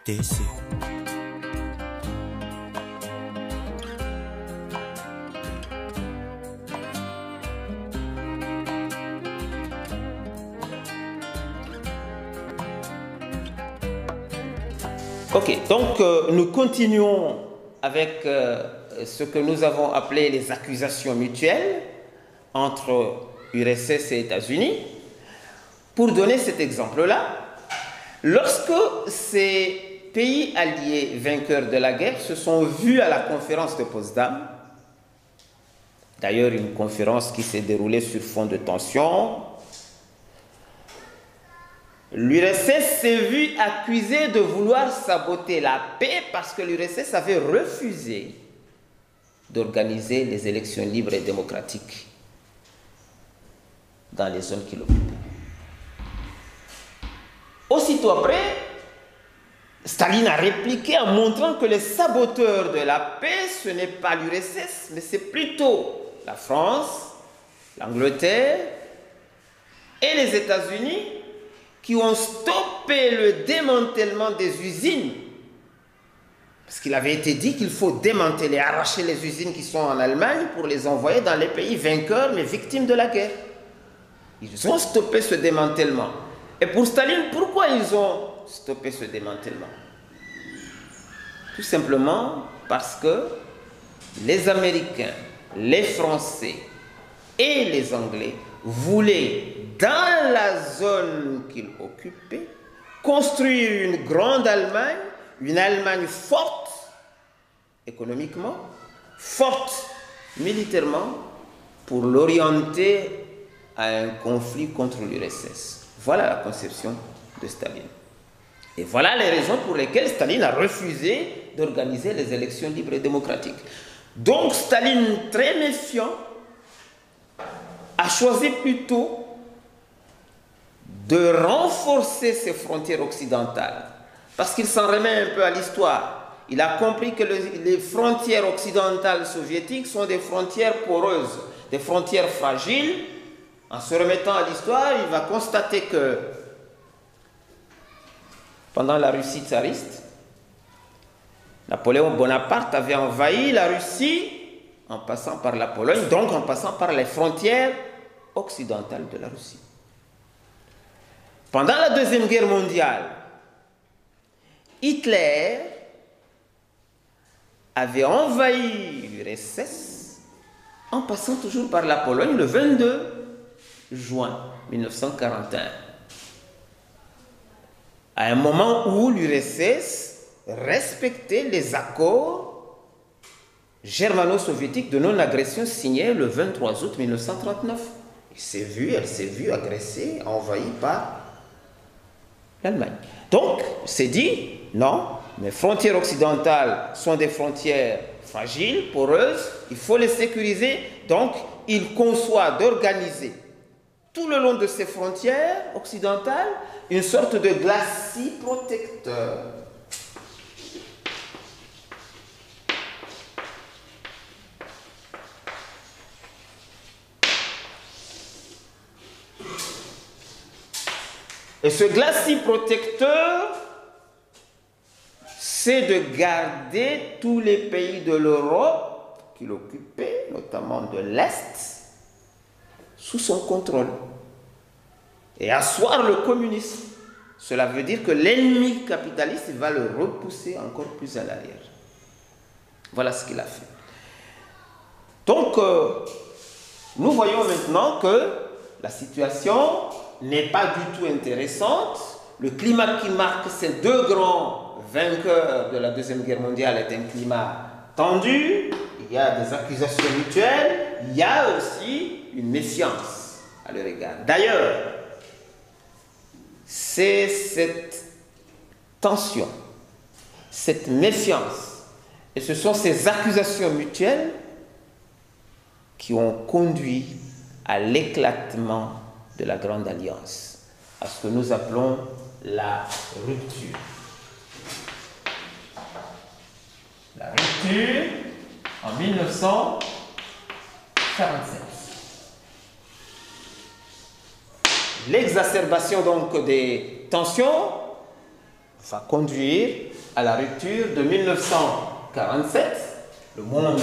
TC. Ok, donc nous continuons avec ce que nous avons appelé les accusations mutuelles entre URSS et États-Unis. Pour donner cet exemple-là, lorsque ces pays alliés vainqueurs de la guerre se sont vus à la conférence de Potsdam, d'ailleurs une conférence qui s'est déroulée sur fond de tension, l'URSS s'est vue accusée de vouloir saboter la paix parce que l'URSS avait refusé d'organiser les élections libres et démocratiques dans les zones qui l'occupaient. Aussitôt après, Staline a répliqué en montrant que les saboteurs de la paix, ce n'est pas l'URSS, mais c'est plutôt la France, l'Angleterre et les États-Unis qui ont stoppé le démantèlement des usines. Parce qu'il avait été dit qu'il faut démanteler, arracher les usines qui sont en Allemagne pour les envoyer dans les pays vainqueurs mais victimes de la guerre. Ils ont stoppé ce démantèlement. Et pour Staline, pourquoi ils ont stoppé ce démantèlement? Tout simplement parce que les Américains, les Français et les Anglais voulaient, dans la zone qu'ils occupaient, construire une grande Allemagne, une Allemagne forte économiquement, forte militairement, pour l'orienter à un conflit contre l'URSS. Voilà la conception de Staline. Et voilà les raisons pour lesquelles Staline a refusé d'organiser les élections libres et démocratiques. Donc Staline, très méfiant, a choisi plutôt de renforcer ses frontières occidentales. Parce qu'il s'en remet un peu à l'histoire. Il a compris que les frontières occidentales soviétiques sont des frontières poreuses, des frontières fragiles. En se remettant à l'histoire, il va constater que pendant la Russie tsariste, Napoléon Bonaparte avait envahi la Russie en passant par la Pologne, donc en passant par les frontières occidentales de la Russie. Pendant la Deuxième Guerre mondiale, Hitler avait envahi l'URSS en passant toujours par la Pologne le 22 juin 1941. À un moment où l'URSS respectait les accords germano-soviétiques de non-agression signés le 23 août 1939. Elle s'est vue agressée, envahie par l'Allemagne. Donc, c'est dit, non, mes frontières occidentales sont des frontières fragiles, poreuses, il faut les sécuriser. Donc, il conçoit d'organiser tout le long de ces frontières occidentales une sorte de glacis protecteur. Et ce glacis protecteur, c'est de garder tous les pays de l'Europe qu'il occupait, notamment de l'Est, sous son contrôle et asseoir le communisme. Cela veut dire que l'ennemi capitaliste va le repousser encore plus à l'arrière. Voilà ce qu'il a fait. Donc, nous voyons maintenant que la situation n'est pas du tout intéressante. Le climat qui marque ces deux grands vainqueurs de la Deuxième Guerre mondiale est un climat tendu. Il y a des accusations mutuelles. Il y a aussi une méfiance à leur égard. D'ailleurs, c'est cette tension, cette méfiance, et ce sont ces accusations mutuelles qui ont conduit à l'éclatement de la Grande Alliance, à ce que nous appelons la rupture. La rupture en 1947. L'exacerbation donc des tensions va conduire à la rupture de 1947. Le monde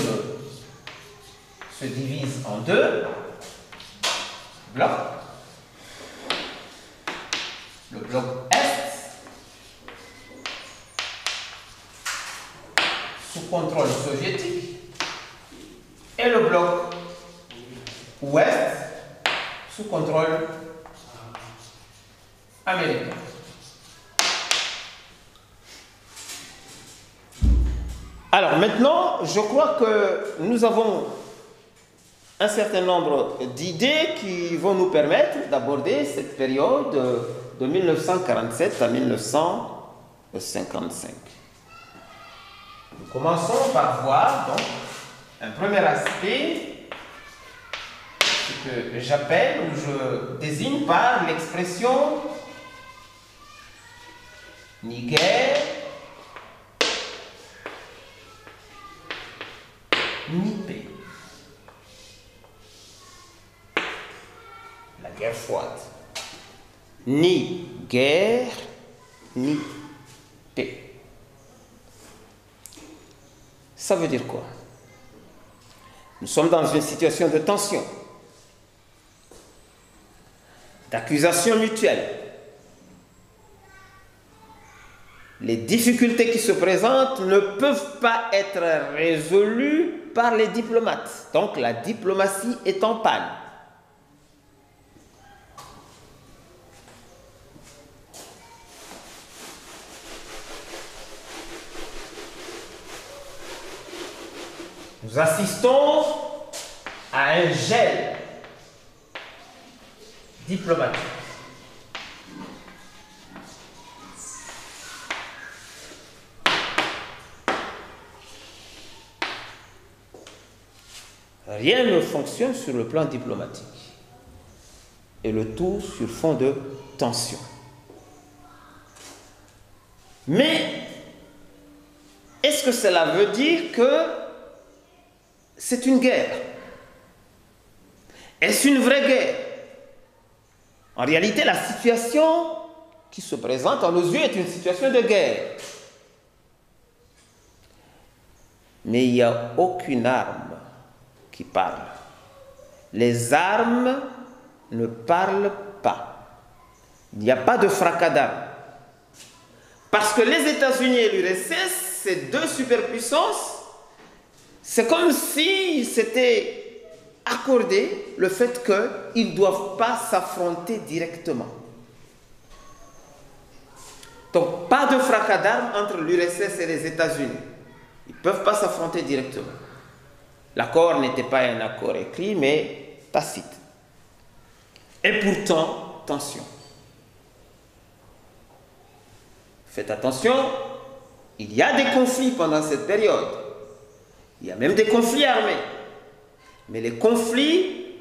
se divise en deux blocs. Le bloc Est, sous contrôle soviétique, et le bloc Ouest, sous contrôle américain. Alors maintenant, je crois que nous avons un certain nombre d'idées qui vont nous permettre d'aborder cette période de 1947 à 1955. Nous commençons par voir donc un premier aspect, ce que j'appelle ou je désigne par l'expression ni guerre ni paix. La guerre froide. Ni guerre, ni paix. Ça veut dire quoi? Nous sommes dans une situation de tension, d'accusation mutuelle. Les difficultés qui se présentent ne peuvent pas être résolues par les diplomates. Donc la diplomatie est en panne. Nous assistons à un gel diplomatique. Rien ne fonctionne sur le plan diplomatique. Et le tout sur fond de tension. Mais est-ce que cela veut dire que c'est une guerre? Est-ce une vraie guerre? En réalité, la situation qui se présente à nos yeux est une situation de guerre. Mais il n'y a aucune arme qui parle. Les armes ne parlent pas. Il n'y a pas de fracas d'armes. Parce que les États-Unis et l'URSS, ces deux superpuissances, c'est comme si c'était accordé le fait qu'ils ne doivent pas s'affronter directement. Donc, pas de fracas d'armes entre l'URSS et les États-Unis. Ils ne peuvent pas s'affronter directement. L'accord n'était pas un accord écrit, mais tacite. Et pourtant, tension. Faites attention, il y a des conflits pendant cette période. Il y a même des conflits armés. Mais les conflits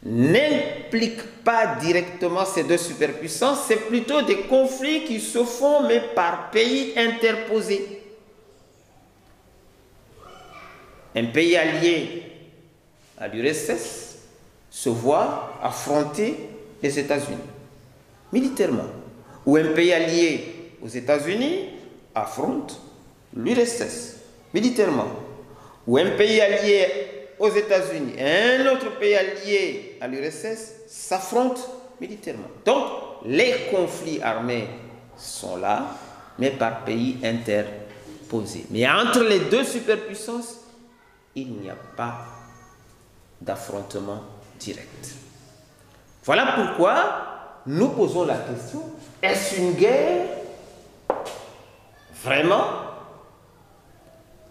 n'impliquent pas directement ces deux superpuissances, c'est plutôt des conflits qui se font, mais par pays interposés. Un pays allié à l'URSS se voit affronter les États-Unis, militairement. Ou un pays allié aux États-Unis affronte l'URSS, militairement. Ou un pays allié aux États-Unis et un autre pays allié à l'URSS s'affrontent militairement. Donc, les conflits armés sont là, mais par pays interposés. Mais entre les deux superpuissances, il n'y a pas d'affrontement direct. Voilà pourquoi nous posons la question, est-ce une guerre? Vraiment?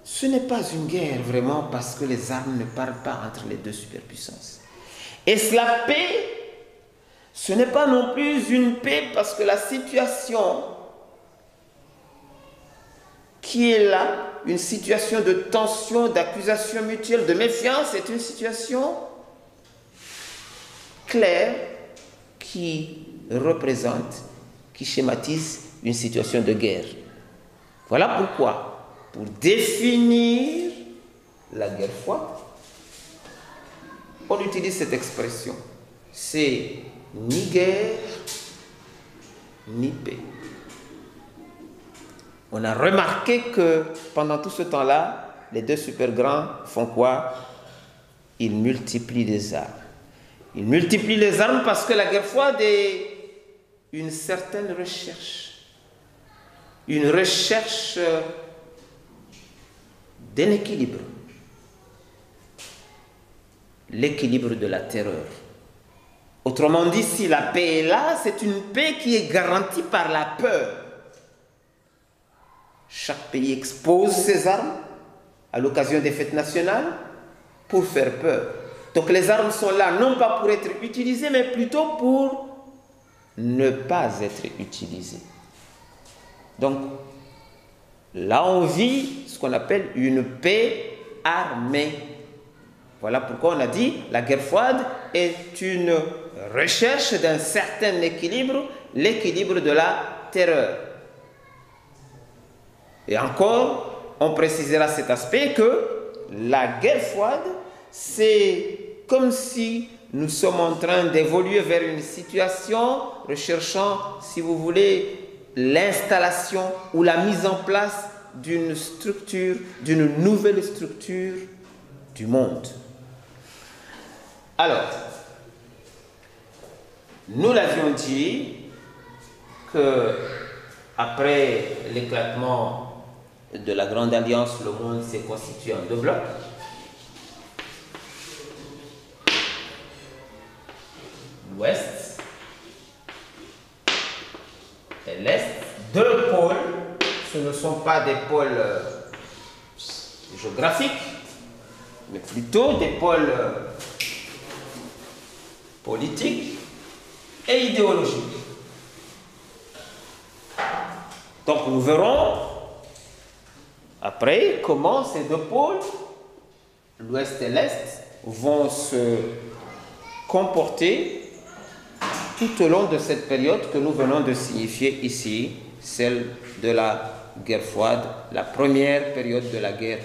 Ce n'est pas une guerre vraiment parce que les armes ne parlent pas entre les deux superpuissances. Est-ce la paix? Ce n'est pas non plus une paix parce que la situation qui est là, une situation de tension, d'accusation mutuelle, de méfiance, est une situation claire qui représente, qui schématise une situation de guerre. Voilà pourquoi, pour définir la guerre froide, on utilise cette expression. C'est ni guerre, ni paix. on a remarqué que pendant tout ce temps-là, les deux super grands font quoi? Ils multiplient les armes. Ils multiplient les armes parce que la guerre froide est une certaine recherche. Une recherche d'un équilibre. L'équilibre de la terreur. Autrement dit, si la paix est là, c'est une paix qui est garantie par la peur. Chaque pays expose ses armes à l'occasion des fêtes nationales pour faire peur. Donc les armes sont là non pas pour être utilisées, mais plutôt pour ne pas être utilisées. Donc là on vit ce qu'on appelle une paix armée. Voilà pourquoi on a dit la guerre froide est une recherche d'un certain équilibre, l'équilibre de la terreur. Et encore, on précisera cet aspect que la guerre froide, c'est comme si nous sommes en train d'évoluer vers une situation recherchant, si vous voulez, l'installation ou la mise en place d'une structure, d'une nouvelle structure du monde. Alors, nous l'avions dit que après l'éclatement de la Grande Alliance, le monde s'est constitué en deux blocs. L'Ouest et l'Est. Deux pôles, ce ne sont pas des pôles géographiques, mais plutôt des pôles politiques et idéologiques. Donc nous verrons après comment ces deux pôles, l'Ouest et l'Est, vont se comporter tout au long de cette période que nous venons de signifier ici, celle de la guerre froide, la première période de la guerre